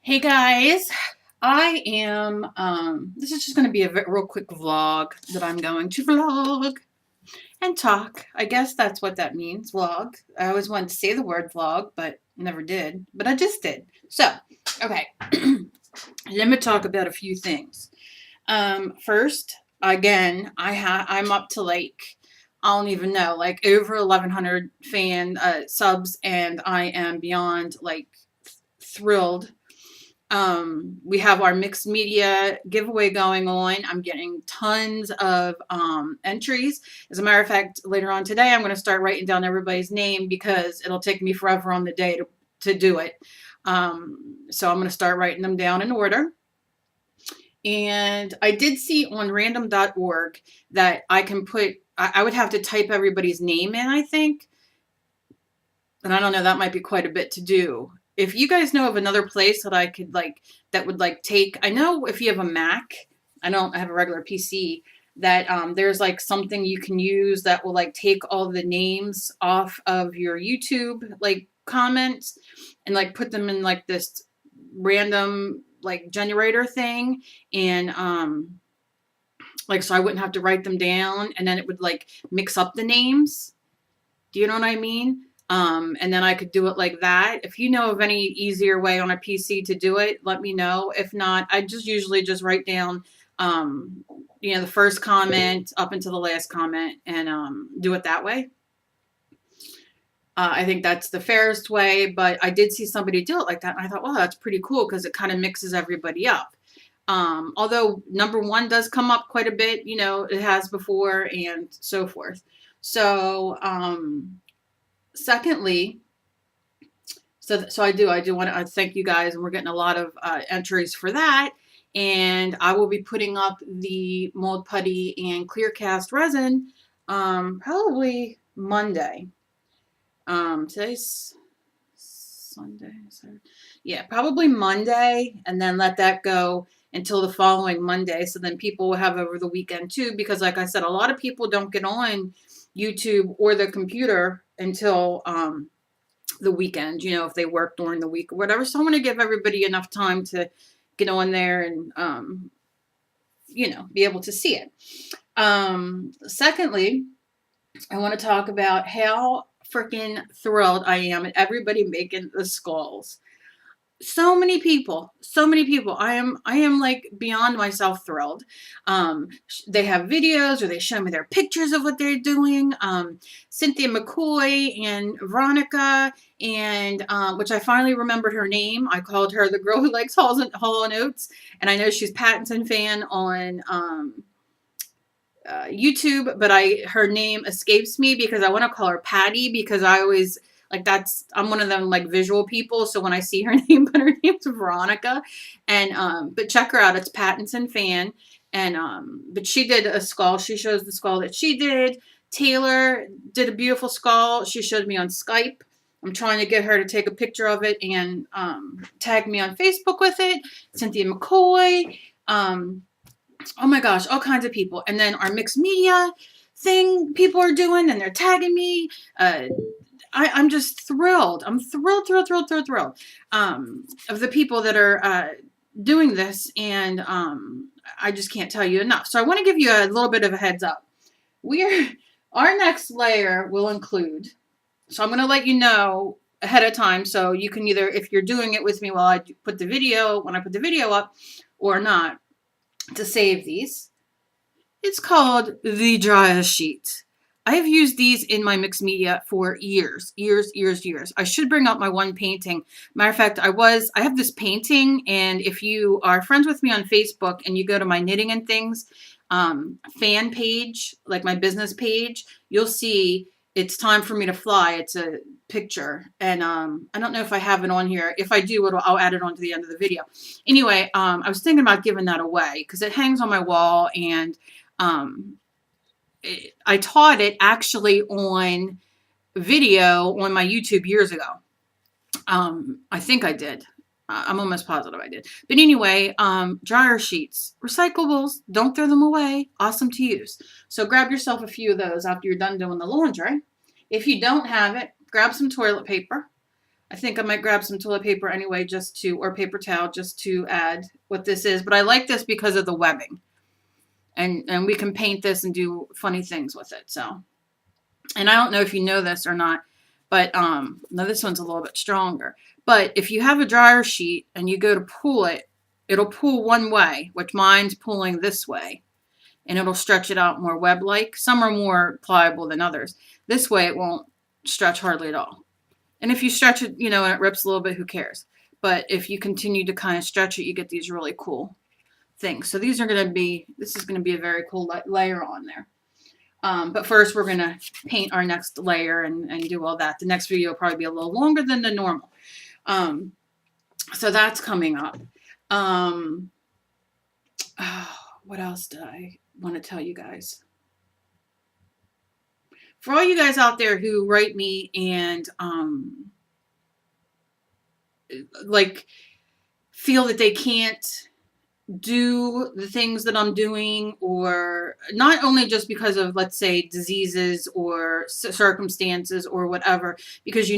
Hey guys, this is just going to be a real quick vlog that I'm going to vlog and talk. I guess that's what that means, vlog. I always wanted to say the word vlog, but never did, but I just did. So, okay, let me talk about a few things. First, again, I'm up to like, I don't even know, like over 1,100 subs, and I am beyond like thrilled. We have our mixed media giveaway going on. I'm getting tons of entries. As a matter of fact, later on today, I'm going to start writing down everybody's name because it'll take me forever on the day to do it. So I'm going to start writing them down in order. And I did see on random.org that I can I would have to type everybody's name in, I think. And I don't know, that might be quite a bit to do. If you guys know of another place that I could that would take, I know if you have a Mac, I have a regular PC, that there's like something you can use that will take all the names off of your YouTube comments and put them in this random generator thing, and so I wouldn't have to write them down, and then it would mix up the names. Do you know what I mean? And then I could do it like that. If you know of any easier way on a PC to do it, let me know. If not, I just usually just write down, the first comment up until the last comment, and do it that way. I think that's the fairest way, but I did see somebody do it like that, and I thought, well, that's pretty cool because it kind of mixes everybody up. Although number one does come up quite a bit, it has before and so forth. So, secondly, so I do want to thank you guys, and we're getting a lot of entries for that. And I will be putting up the mold putty and clear cast resin probably Monday. Today's Sunday, yeah, probably Monday, and then let that go until the following Monday. So then people will have over the weekend too, because like I said, a lot of people don't get on YouTube or the computer until the weekend, if they work during the week or whatever. So I want to give everybody enough time to get on there and, be able to see it. Secondly, I want to talk about how freaking thrilled I am at everybody making the skulls. So many people. I am like beyond myself thrilled. They have videos, or they show me their pictures of what they're doing. Cynthia McCoy and Veronica, and which I finally remembered her name. I called her the girl who likes Hall and Oates, and I know she's Pattinson fan on YouTube, but her name escapes me because I want to call her Patty, because I always I'm one of them visual people. So when I see her name, but her name's Veronica, and but check her out. It's Pattinson fan, and but she did a skull. She shows the skull that she did. Taylor did a beautiful skull. She showed me on Skype. I'm trying to get her to take a picture of it and tag me on Facebook with it. Cynthia McCoy. Oh my gosh, all kinds of people. And then our mixed media thing people are doing, and they're tagging me. I'm just thrilled. I'm thrilled of the people that are doing this, and I just can't tell you enough. So I want to give you a little bit of a heads up. Our next layer will include, so I'm going to let you know ahead of time, so you can either, if you're doing it with me while I put the video, when I put the video up, or not, to save these. It's called the Dryer Sheet. I have used these in my mixed media for years. I should bring up my one painting. Matter of fact, I have this painting, and if you are friends with me on Facebook and you go to my Knitting and Things fan page, like my business page, you'll see It's Time for Me to Fly. It's a picture, and I don't know if I have it on here. If I do, I'll add it on to the end of the video. Anyway, I was thinking about giving that away because it hangs on my wall, and I taught it actually on video on my YouTube years ago. I think I did. I'm almost positive I did. But anyway, dryer sheets, recyclables, don't throw them away. Awesome to use. So grab yourself a few of those after you're done doing the laundry. If you don't have it, grab some toilet paper. I think I might grab some toilet paper anyway, or paper towel, just to add what this is. But I like this because of the webbing. And we can paint this and do funny things with it. So, and I don't know if you know this or not, but now this one's a little bit stronger. But if you have a dryer sheet and you go to pull it, it'll pull one way, which mine's pulling this way, and it'll stretch it out more web-like. Some are more pliable than others. This way it won't stretch hardly at all. And if you stretch it, and it rips a little bit, who cares? But if you continue to kind of stretch it, you get these really cool things. So this is going to be a very cool layer on there. But first we're going to paint our next layer and do all that. The next video will probably be a little longer than the normal. So that's coming up. What else did I want to tell you guys? For all you guys out there who write me and like feel that they can't do the things that I'm doing, or not only just because of, let's say, diseases or circumstances or whatever, because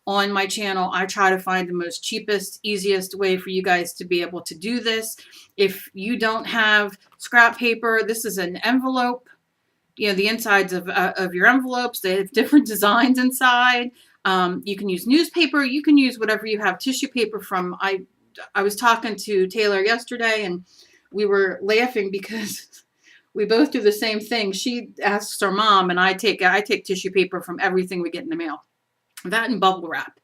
on my channel I try to find the most cheapest, easiest way for you guys to be able to do this. If you don't have scrap paper, this is an envelope. The insides of your envelopes, they have different designs inside. You can use newspaper, you can use whatever you have. Tissue paper from, I was talking to Taylor yesterday and we were laughing because we both do the same thing. She asks her mom, and I take tissue paper from everything we get in the mail. That and bubble wrap.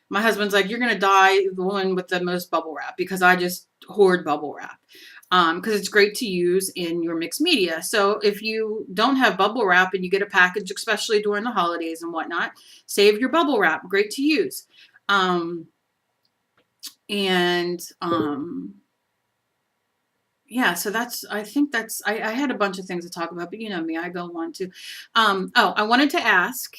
My husband's like, you're going to die the one with the most bubble wrap, because I just hoard bubble wrap. Because it's great to use in your mixed media. So if you don't have bubble wrap and you get a package, especially during the holidays and whatnot, save your bubble wrap. Great to use. Yeah, so I had a bunch of things to talk about, but you know me, I go on to. I wanted to ask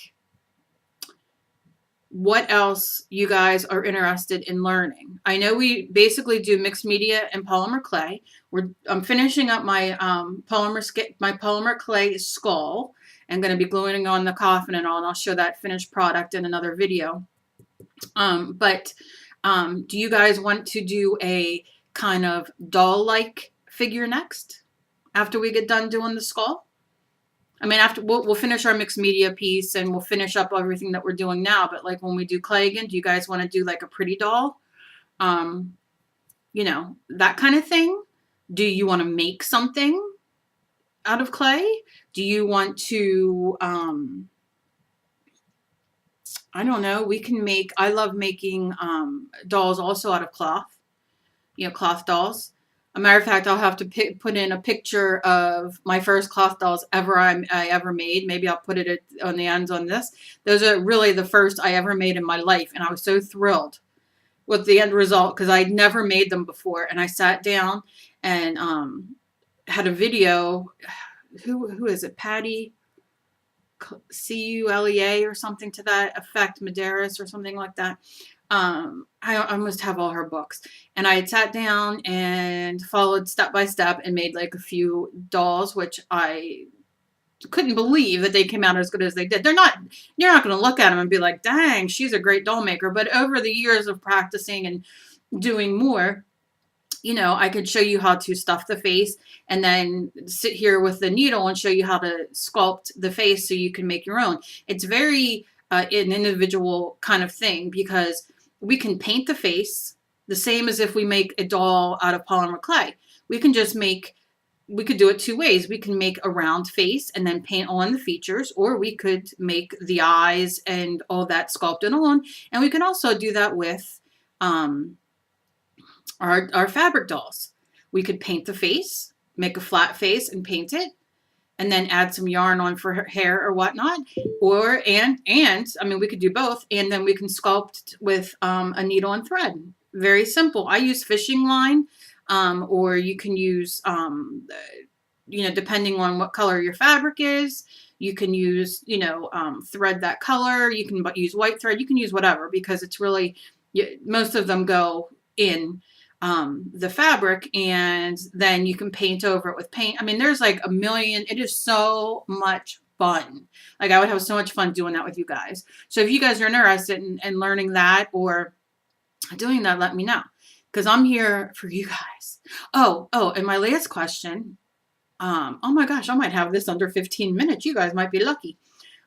what else you guys are interested in learning. I know we basically do mixed media and polymer clay. I'm finishing up my polymer clay skull. I'm going to be gluing on the coffin and all, and I'll show that finished product in another video. Do you guys want to do a kind of doll-like figure next after we get done doing the skull? I mean, after we'll finish our mixed media piece and we'll finish up everything that we're doing now. But like when we do clay again, do you guys want to do like a pretty doll? That kind of thing. Do you want to make something out of clay? Do you want to, I don't know, I love making dolls also out of cloth, cloth dolls. A matter of fact, I'll have to put in a picture of my first cloth dolls I ever made. Maybe I'll put it on the ends on this. Those are really the first I ever made in my life. And I was so thrilled with the end result because I'd never made them before. And I sat down and had a video. Who is it? Patty Culea or something to that effect, Medeiros or something like that. I must have all her books. And I had sat down and followed step by step and made like a few dolls, which I couldn't believe that they came out as good as they did. You're not going to look at them and be like, dang, she's a great doll maker. But over the years of practicing and doing more, I could show you how to stuff the face and then sit here with the needle and show you how to sculpt the face so you can make your own. It's very an individual kind of thing because we can paint the face the same as if we make a doll out of polymer clay. We could do it two ways. We can make a round face and then paint on the features, or we could make the eyes and all that sculpted on. And we can also do that with our fabric dolls. We could paint the face, make a flat face and paint it, and then add some yarn on for her hair or whatnot. And I mean, we could do both. And then we can sculpt with a needle and thread. Very simple. I use fishing line, or you can use, depending on what color your fabric is, you can use, thread that color. You can use white thread. You can use whatever, because it's really, most of them go in the fabric, and then you can paint over it with paint. I mean, there's like a million. It is so much fun. Like, I would have so much fun doing that with you guys. So if you guys are interested in learning that or doing that, let me know, because I'm here for you guys. Oh, and my last question. Oh my gosh, I might have this under 15 minutes. You guys might be lucky.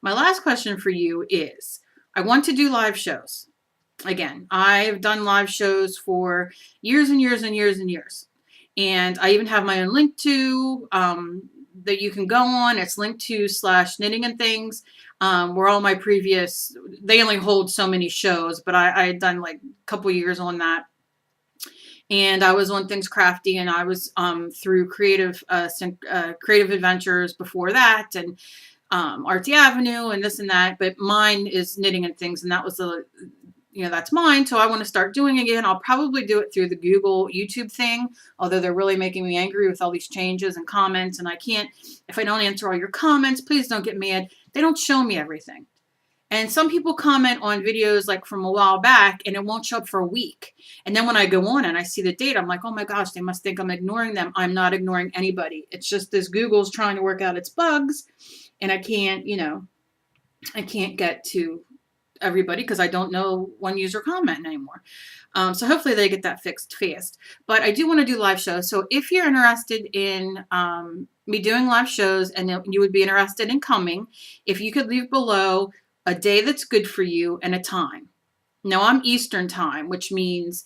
My last question for you is, I want to do live shows. Again, I've done live shows for years and years and years and years. And I even have my own link to that you can go on. It's Linkto/knitting and things. Where all my previous, they only hold so many shows, but I had done like a couple years on that. And I was on Things Crafty, and I was through Creative Adventures before that, and Artsy Avenue, and this and that. But mine is Knitting and Things, and that was that's mine. So I want to start doing it again. I'll probably do it through the Google YouTube thing, although they're really making me angry with all these changes and comments, and I can't, if I don't answer all your comments, please don't get mad. They don't show me everything. And some people comment on videos like from a while back, and it won't show up for a week. And then when I go on and I see the date, I'm like, oh my gosh, they must think I'm ignoring them. I'm not ignoring anybody. It's just this Google's trying to work out its bugs, and I can't get to everybody because I don't know one user comment anymore. So hopefully they get that fixed fast. But I do want to do live shows. So if you're interested in me doing live shows, and you would be interested in coming, if you could leave below a day that's good for you and a time. Now I'm Eastern time, which means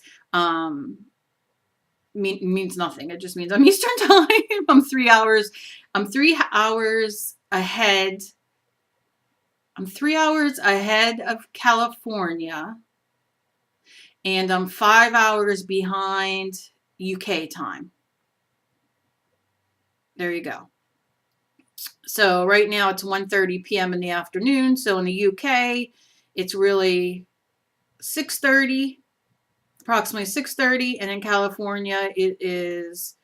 means nothing. It just means I'm Eastern time. I'm 3 hours. I'm 3 hours ahead. I'm 3 hours ahead of California, and I'm 5 hours behind UK time. There you go. So right now it's 1:30 p.m. in the afternoon. So in the UK, it's really 6:30, approximately 6:30. And in California, it is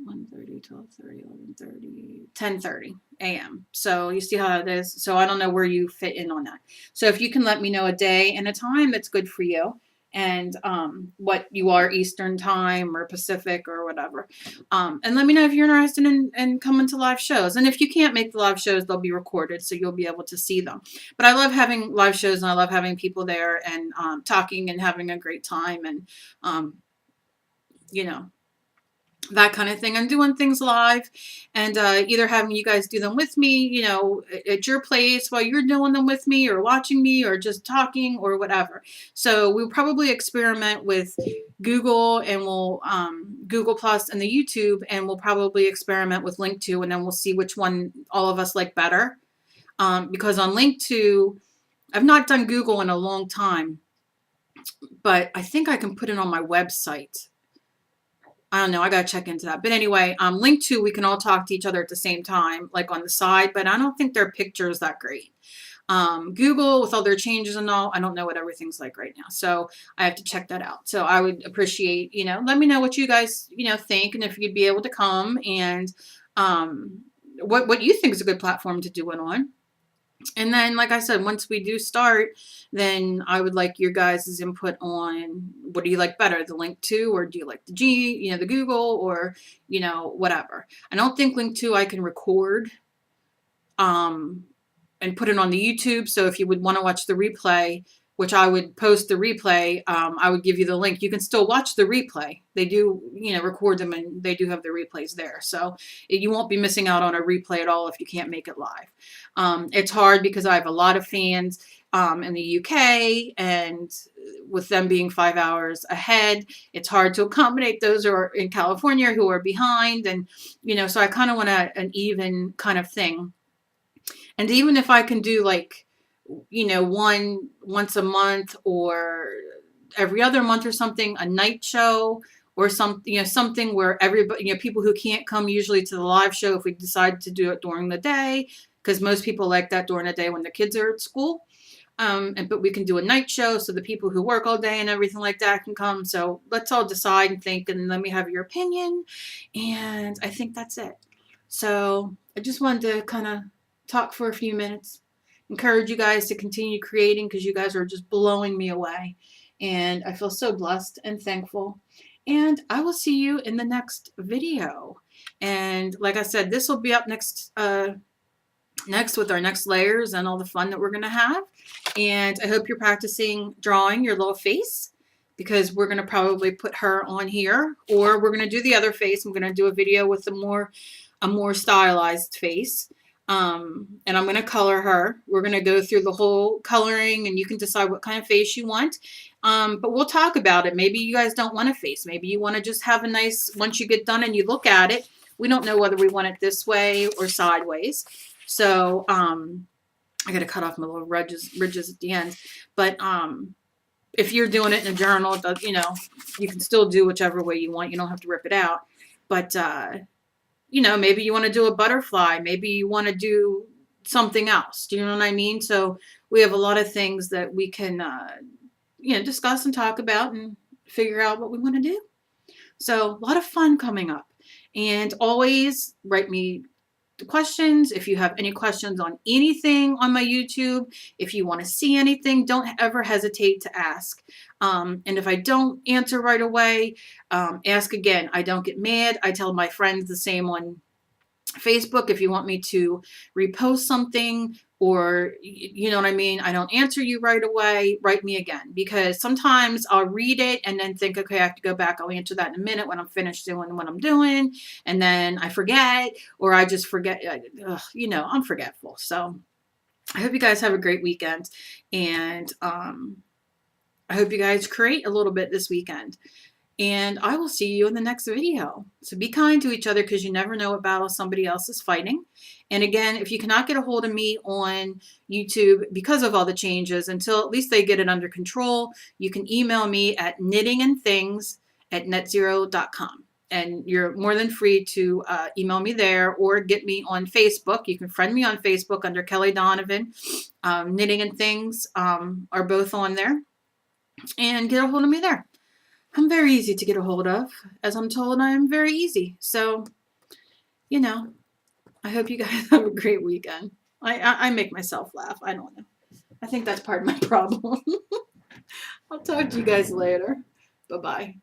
1:30, 12:30, 11:30, 10:30 a.m. So you see how it is. So I don't know where you fit in on that. So if you can let me know a day and a time that's good for you, and what you are, Eastern time or Pacific or whatever. And let me know if you're interested in coming to live shows. And if you can't make the live shows, they'll be recorded, so you'll be able to see them. But I love having live shows, and I love having people there and talking and having a great time, and that kind of thing. I'm doing things live, and either having you guys do them with me, at your place while you're doing them with me, or watching me, or just talking, or whatever. So we'll probably experiment with Google, and we'll Google Plus and the YouTube, and we'll probably experiment with Linkto, and then we'll see which one all of us like better. Because on Linkto, I've not done Google in a long time, but I think I can put it on my website. I don't know. I got to check into that. But anyway, Linkto, we can all talk to each other at the same time, like on the side, but I don't think their picture is that great. Google, with all their changes and all, I don't know what everything's like right now. So I have to check that out. So I would appreciate, let me know what you guys, think, and if you'd be able to come, and what you think is a good platform to do it on. And then, like I said, once we do start, then I would like your guys' input on, what do you like better, the Linkto, or do you like the the Google, or, whatever. I don't think Linkto I can record and put it on the YouTube. So if you would want to watch the replay, which I would post the replay, I would give you the link. You can still watch the replay. They do, record them, and they do have the replays there. So you won't be missing out on a replay at all if you can't make it live. It's hard because I have a lot of fans in the UK, and with them being 5 hours ahead, it's hard to accommodate those who are in California who are behind. And, so I kind of want an even kind of thing. And even if I can do like, once a month or every other month or something, a night show, or something where everybody, people who can't come usually to the live show, if we decide to do it during the day, because most people like that during the day when the kids are at school. But we can do a night show, so the people who work all day and everything like that can come. So let's all decide and think, and let me have your opinion. And I think that's it. So I just wanted to kind of talk for a few minutes. Encourage you guys to continue creating, because you guys are just blowing me away, and I feel so blessed and thankful. And I will see you in the next video. And like I said, this will be up next next with our next layers and all the fun that we're going to have. And I hope you're practicing drawing your little face, because we're going to probably put her on here, or we're going to do the other face. I'm going to do a video with a more stylized face. And I'm going to color her. We're going to go through the whole coloring, and you can decide what kind of face you want. But we'll talk about it. Maybe you guys don't want a face. Maybe you want to just have a nice, once you get done and you look at it, we don't know whether we want it this way or sideways. So, I got to cut off my little ridges at the end. But, if you're doing it in a journal, you know, you can still do whichever way you want. You don't have to rip it out. But, you know, maybe you want to do a butterfly. Maybe you want to do something else. Do you know what I mean? So we have a lot of things that we can, you know, discuss and talk about and figure out what we want to do. So a lot of fun coming up. And always write me the questions. If you have any questions on anything on my YouTube, if you want to see anything, don't ever hesitate to ask. And if I don't answer right away, ask again. I don't get mad. I tell my friends the same on Facebook. If you want me to repost something, or you know what I mean, I don't answer you right away, write me again, because sometimes I'll read it and then think, okay, I have to go back. I'll answer that in a minute when I'm finished doing what I'm doing. And then I forget, or I just forget, you know, I'm forgetful. So I hope you guys have a great weekend. And I hope you guys create a little bit this weekend. And I will see you in the next video. So be kind to each other, because you never know what battle somebody else is fighting. And again, if you cannot get a hold of me on YouTube because of all the changes, until at least they get it under control, you can email me at knittingandthings@netzero.com. And you're more than free to email me there, or get me on Facebook. You can friend me on Facebook under Kelly Donovan. Knitting and Things are both on there. And get a hold of me there. I'm very easy to get a hold of. As I'm told, I am very easy. So, you know, I hope you guys have a great weekend. I make myself laugh. I don't know. I think that's part of my problem. I'll talk to you guys later. Bye-bye.